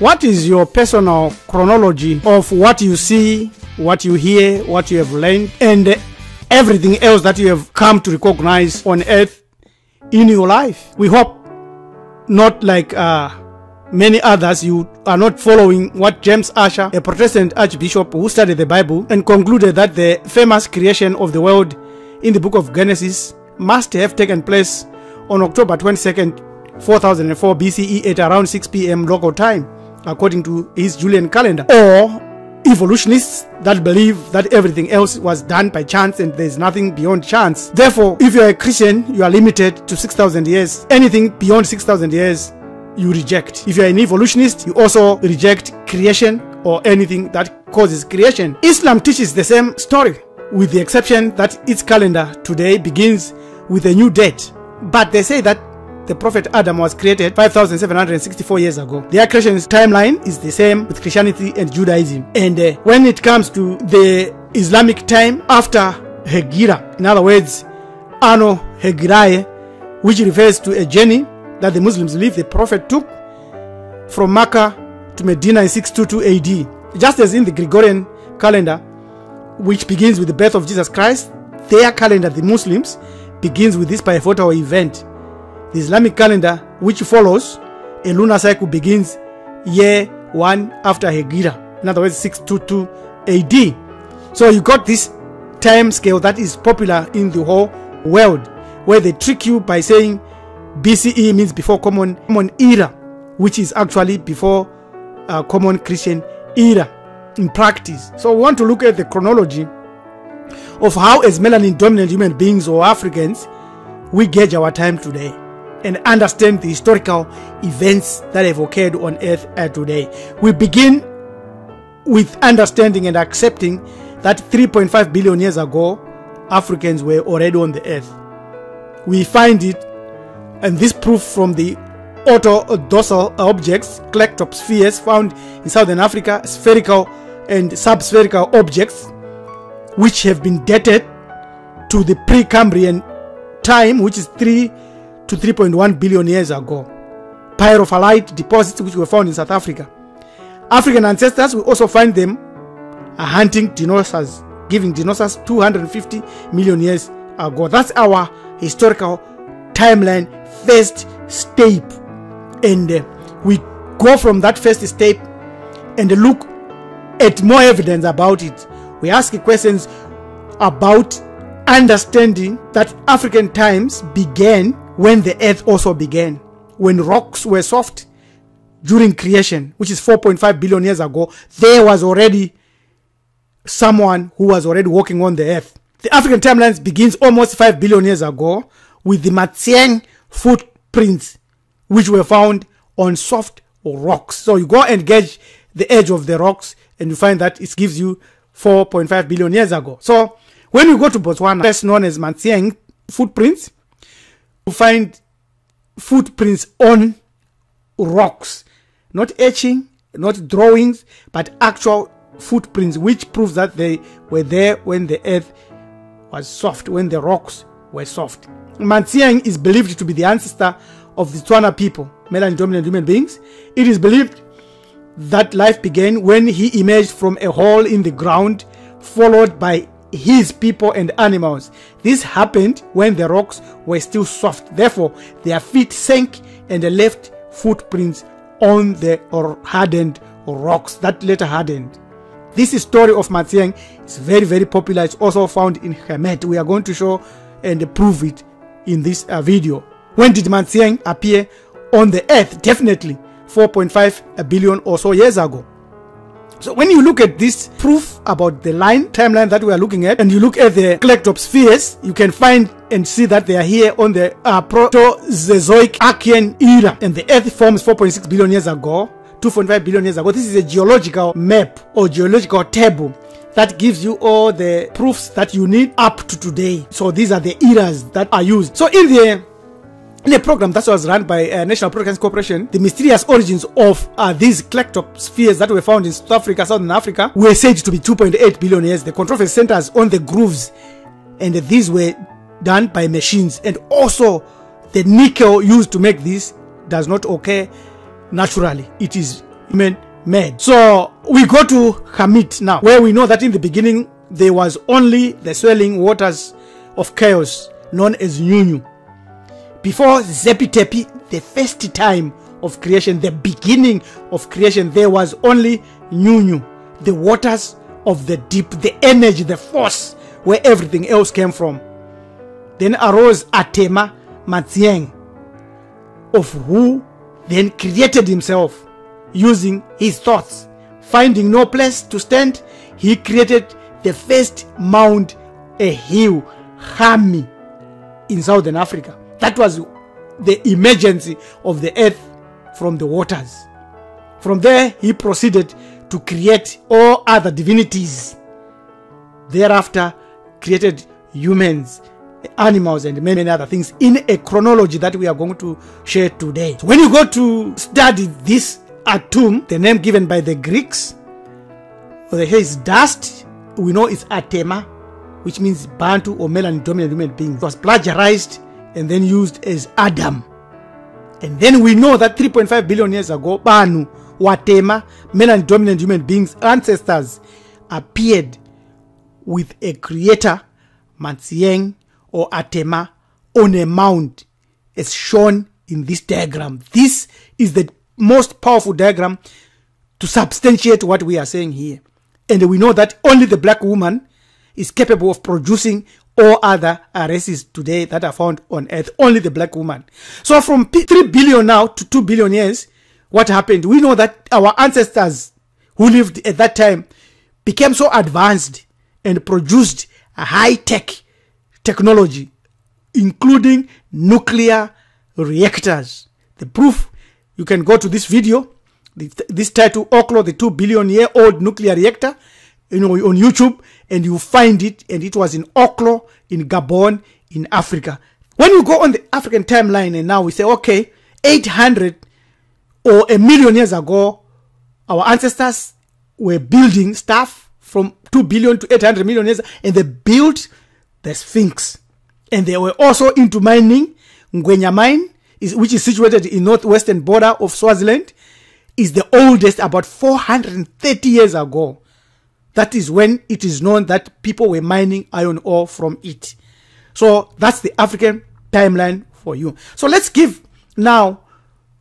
What is your personal chronology of what you see, what you hear, what you have learned, and everything else that you have come to recognize on earth in your life? We hope not like many others, you are not following what James Ussher, a Protestant Archbishop who studied the Bible and concluded that the famous creation of the world in the book of Genesis must have taken place on October 22nd, 4004 BCE at around 6 p.m. local time, according to his Julian calendar. Or evolutionists that believe that everything else was done by chance and there's nothing beyond chance. Therefore, if you're a Christian, you are limited to 6,000 years. Anything beyond 6,000 years, you reject. If you're an evolutionist, you also reject creation or anything that causes creation. Islam teaches the same story, with the exception that its calendar today begins with a new date. But they say that the prophet Adam was created 5,764 years ago. Their creation's timeline is the same with Christianity and Judaism. And when it comes to the Islamic time after Hegira, in other words, Anno Hegirae, which refers to a journey that the Muslims believe the prophet took from Mecca to Medina in 622 AD. Just as in the Gregorian calendar, which begins with the birth of Jesus Christ, their calendar, the Muslims, begins with this pivotal event. The Islamic calendar, which follows a lunar cycle, begins year 1 after Hegira, in other words 622 AD. So you got this time scale that is popular in the whole world, where they trick you by saying BCE means before common era, which is actually before common Christian era in practice. So we want to look at the chronology of how, as melanin dominant human beings or Africans, we gauge our time today and understand the historical events that have occurred on earth today. We begin with understanding and accepting that 3.5 billion years ago, Africans were already on the earth. We find it, and this proof from the orthodoxal objects, kleptospheres found in southern Africa, spherical and subspherical objects, which have been dated to the Precambrian time, which is 3 to 3.1 billion years ago. Pyrophyllite deposits which were found in South Africa. African ancestors, we also find them hunting dinosaurs, giving dinosaurs 250 million years ago. That's our historical timeline, first step. And we go from that first step and look at more evidence about it. We ask questions about understanding that African times began when the earth also began, when rocks were soft during creation, which is 4.5 billion years ago. There was already someone who was already walking on the earth. The African timeline begins almost 5 billion years ago with the Matsiang footprints, which were found on soft rocks. So you go and gauge the edge of the rocks and you find that it gives you 4.5 billion years ago. So when you go to Botswana, that's known as Matsiang footprints, you find footprints on rocks, not etching, not drawings, but actual footprints, which proves that they were there when the earth was soft, when the rocks were soft. Matsiang is believed to be the ancestor of the Tswana people, melanin dominant human beings. It is believed that life began when he emerged from a hole in the ground, followed by his people and animals. This happened when the rocks were still soft. Therefore, their feet sank and they left footprints on the hardened rocks that later hardened. This story of Matsiang is very, very popular. It's also found in Kemet. We are going to show and prove it in this video. When did Matsiang appear on the earth? Definitely 4.5 billion or so years ago. So when you look at this proof about the timeline that we are looking at, and you look at the kleptospheres, you can find and see that they are here on the Proterozoic Archean era, and the earth forms 4.6 billion years ago, 2.5 billion years ago. This is a geological map or geological table that gives you all the proofs that you need up to today. So these are the eras that are used. So in the program that was run by National Broadcasting Corporation, the mysterious origins of these kleptospheres that were found in South Africa, Southern Africa, were said to be 2.8 billion years. The controversy centers on the grooves, and these were done by machines. And also, the nickel used to make this does not occur naturally. It is human made. So we go to Hamit now, where we know that in the beginning there was only the swelling waters of chaos known as Nyunyu. Before Zepi-Tepi, the first time of creation, the beginning of creation, there was only Nyunyu, the waters of the deep, the energy, the force where everything else came from. Then arose Atema Matsieng, of who then created himself using his thoughts. Finding no place to stand, he created the first mound, a hill, Hami, in southern Africa. That was the emergence of the earth from the waters. From there, he proceeded to create all other divinities. Thereafter, created humans, animals, and many other things in a chronology that we are going to share today. So when you go to study this atom, the name given by the Greeks, the hair is dust, we know it's Atema, which means Bantu or melanin-dominant human being. It was plagiarized and then used as Adam. And then we know that 3.5 billion years ago, Banu, Watema, melanin-dominant human beings, ancestors, appeared with a creator, Matsieng or Atema, on a mound, as shown in this diagram. This is the most powerful diagram to substantiate what we are saying here. And we know that only the black woman is capable of producing all other races today that are found on earth. Only the black woman. So from 3 billion now to 2 billion years, what happened? We know that our ancestors who lived at that time became so advanced and produced a high-tech technology, including nuclear reactors. The proof, you can go to this video, this title, Oklo, the 2 billion year old nuclear reactor, on YouTube, and you find it, and it was in Oklo, in Gabon, in Africa. When you go on the African timeline, and now we say, okay, 800 or a million years ago, our ancestors were building stuff from 2 billion to 800 million years, and they built the Sphinx. And they were also into mining. Ngwenya mine, which is situated in northwestern border of Swaziland, is the oldest, about 430 years ago. That is when it is known that people were mining iron ore from it. So that's the African timeline for you. So let's give now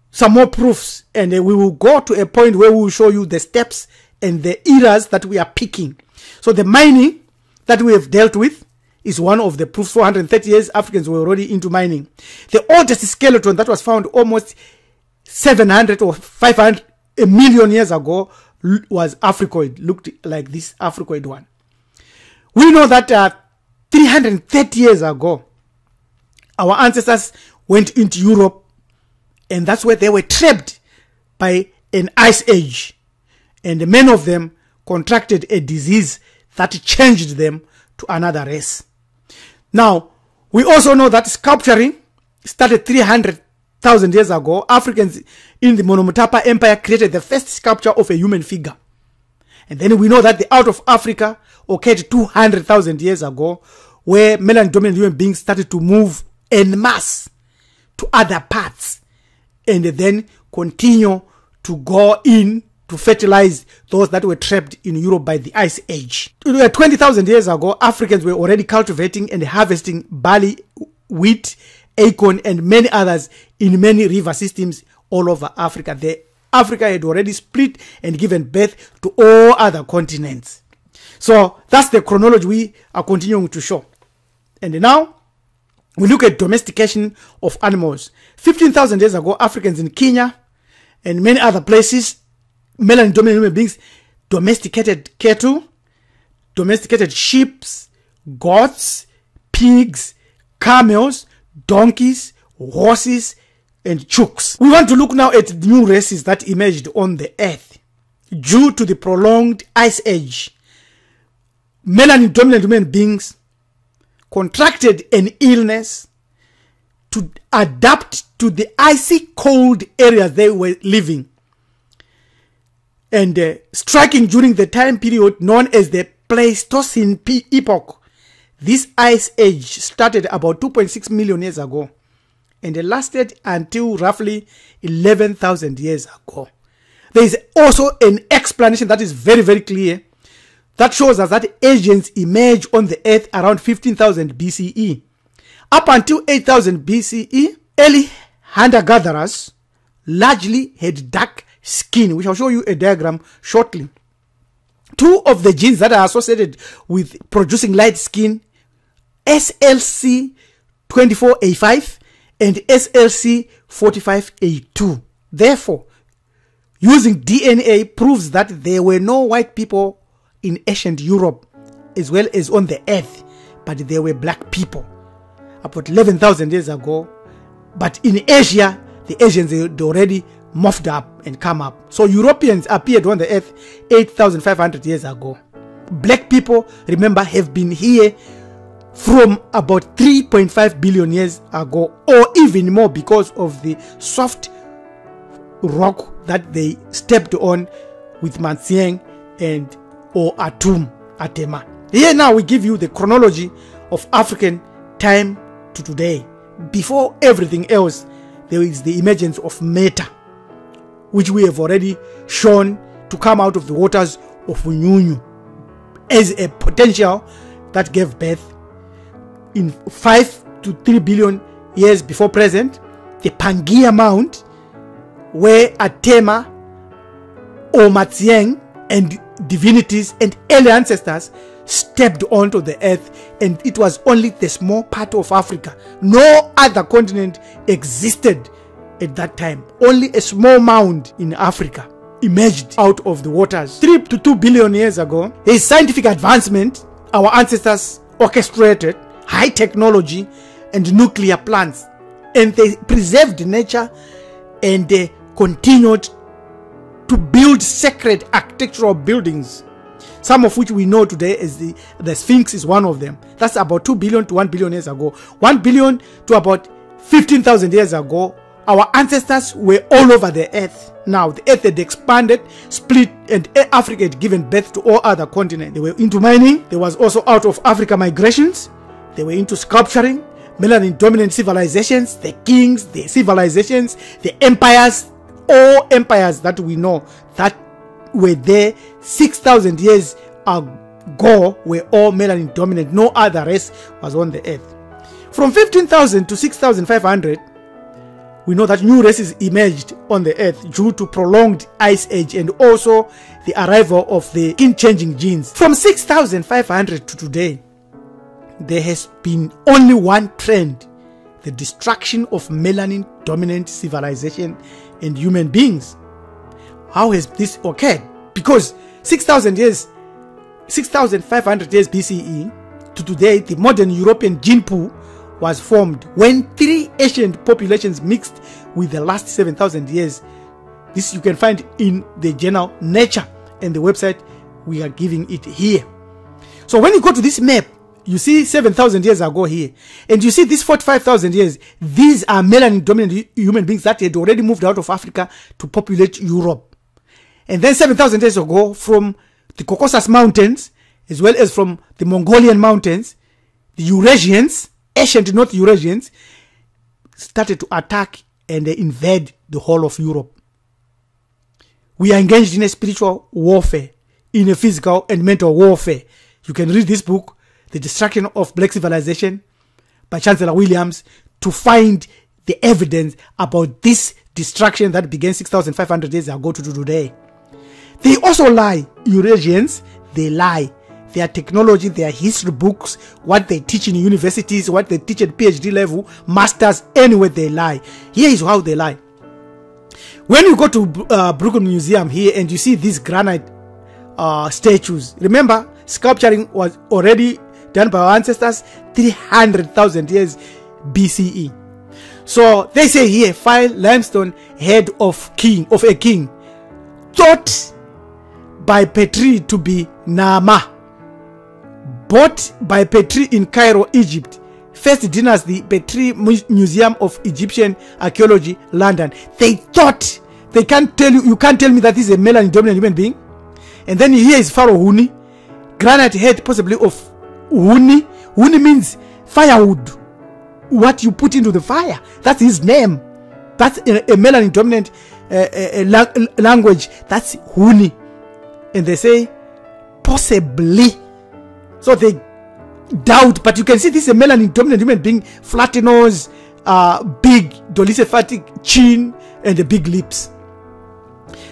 some more proofs, and we will go to a point where we will show you the steps and the eras that we are picking. So the mining that we have dealt with is one of the proofs. 430 years, Africans were already into mining. The oldest skeleton that was found almost 700 or 500 a million years ago was Africoid, looked like this Africoid one. We know that 330 years ago, our ancestors went into Europe, and that's where they were trapped by an ice age. And many of them contracted a disease that changed them to another race. Now, we also know that sculpturing started 300,000 years ago. Africans in the Monomotapa Empire created the first sculpture of a human figure. And then we know that the out of Africa occurred 200,000 years ago, where melanin-dominant human beings started to move en masse to other parts, and then continue to go in to fertilize those that were trapped in Europe by the Ice Age. 20,000 years ago, Africans were already cultivating and harvesting barley, wheat, acorn, and many others in many river systems all over Africa. Africa had already split and given birth to all other continents. So that's the chronology we are continuing to show. And now we look at domestication of animals. 15,000 years ago, Africans in Kenya and many other places, melanin-dominant human beings domesticated cattle, domesticated sheep, goats, pigs, camels, donkeys, horses, and chooks. We want to look now at new races that emerged on the earth due to the prolonged ice age. Melanin-dominant human beings contracted an illness to adapt to the icy cold areas they were living, and striking during the time period known as the Pleistocene epoch. This ice age started about 2.6 million years ago and lasted until roughly 11,000 years ago. There is also an explanation that is very, very clear that shows us that Asians emerged on the earth around 15,000 BCE. Up until 8,000 BCE, early hunter-gatherers largely had dark skin. We shall show you a diagram shortly. Two of the genes that are associated with producing light skin, SLC24A5 and SLC45A2. Therefore, using DNA proves that there were no white people in ancient Europe as well as on the earth, but there were black people about 11,000 years ago. But in Asia, the Asians had already morphed up and come up. So Europeans appeared on the earth 8,500 years ago. Black people, remember, have been here from about 3.5 billion years ago, or even more, because of the soft rock that they stepped on with Mansiang and or Atema. Here now we give you the chronology of African time to today. Before everything else, there is the emergence of matter, which we have already shown to come out of the waters of Unyunyu as a potential that gave birth in 5 to 3 billion years before present. The Pangaea Mound, where Atema or Mansiang and divinities and early ancestors stepped onto the earth, and it was only the small part of Africa. No other continent existed at that time. Only a small mound in Africa emerged out of the waters. 3 to 2 billion years ago, a scientific advancement, our ancestors orchestrated high technology and nuclear plants, and they preserved nature, and they continued to build sacred architectural buildings, some of which we know today as the Sphinx is one of them. That's about 2 billion to 1 billion years ago. 1 billion to about 15,000 years ago, our ancestors were all over the earth. Now, the earth had expanded, split, and Africa had given birth to all other continents. They were into mining. There was also out of Africa migrations. They were into sculpturing, melanin-dominant civilizations, the kings, the civilizations, the empires, all empires that we know that were there 6,000 years ago were all melanin dominant. No other race was on the earth. From 15,000 to 6,500, we know that new races emerged on the earth due to prolonged ice age and also the arrival of the skin-changing genes. From 6,500 to today, there has been only one trend: the destruction of melanin-dominant civilization and human beings. How has this occurred? Because 6,500 years BCE to today, the modern European gene pool was formed when 3 ancient populations mixed with the last 7,000 years. This you can find in the journal Nature and the website we are giving it here. So when you go to this map, you see 7,000 years ago here, and you see this 45,000 years. These are melanin-dominant human beings that had already moved out of Africa to populate Europe. And then 7,000 years ago, from the Caucasus Mountains, as well as from the Mongolian mountains, the Eurasians, ancient North Eurasians, started to attack and invade the whole of Europe. We are engaged in a spiritual warfare, in a physical and mental warfare. You can read this book, The Destruction of Black Civilization, by Chancellor Williams, to find the evidence about this destruction that began 6,500 years ago to today. They also lie. Eurasians, they lie. Their technology, their history books, what they teach in universities, what they teach at PhD level, masters, anyway, they lie. Here is how they lie. When you go to Brooklyn Museum here and you see these granite statues, remember, sculpturing was already done by our ancestors 300,000 years BCE. So they say here, fine limestone head of a king, thought by Petrie to be Nama, bought by Petrie in Cairo, Egypt. First dynasty, Petrie Museum of Egyptian Archaeology, London. They thought, they can't tell you can't tell me that this is a melanin dominant human being. And then here is Pharaoh Huni, granite head possibly of Huni. Huni means firewood, what you put into the fire. That's his name. That's a melanin dominant language, that's huni. And they say, possibly. So they doubt, but you can see this is a melanin dominant human being, flat nose, big dolicephatic chin, and the big lips.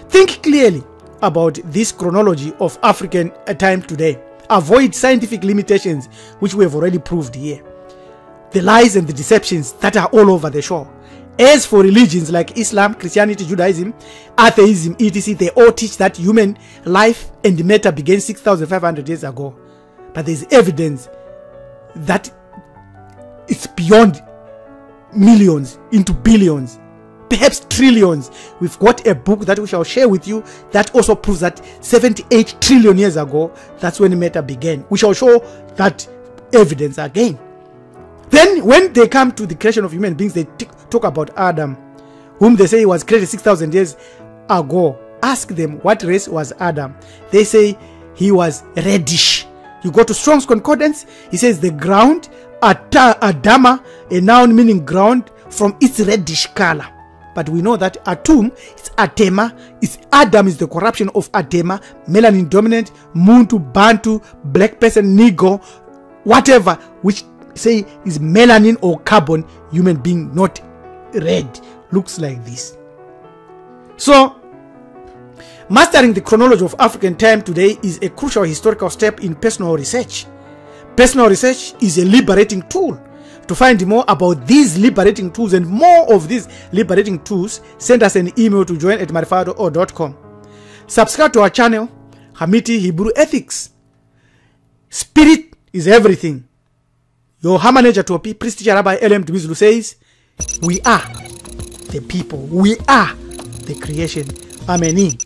Think clearly about this chronology of African time today. Avoid scientific limitations, which we have already proved here. The lies and the deceptions that are all over the shore. As for religions like Islam, Christianity, Judaism, atheism, etc., they all teach that human life and matter began 6,500 years ago. But there is evidence that it's beyond millions into billions, perhaps trillions. We've got a book that we shall share with you that also proves that 78 trillion years ago, that's when matter began. We shall show that evidence again. Then when they come to the creation of human beings, they talk about Adam, whom they say he was created 6,000 years ago. Ask them, what race was Adam? They say he was reddish. You go to Strong's Concordance, he says the ground, Adama, a noun meaning ground, from its reddish color. But we know that Atum, it's Atema, it's Adam is the corruption of Atema, melanin dominant, Muntu, Bantu, black person, Negro, whatever, which say is melanin or carbon, human being, not red, looks like this. So mastering the chronology of African time today is a crucial historical step in personal research. Personal research is a liberating tool. To find more about these liberating tools and more of these liberating tools, send us an email to join@marifado.com. Subscribe to our channel, Hamiti Hebrew Ethics. Spirit is everything. Your Hamaneja Topi, Priest Teacher Rabbi L.M. Dwizlu says, we are the people. We are the creation. Amen.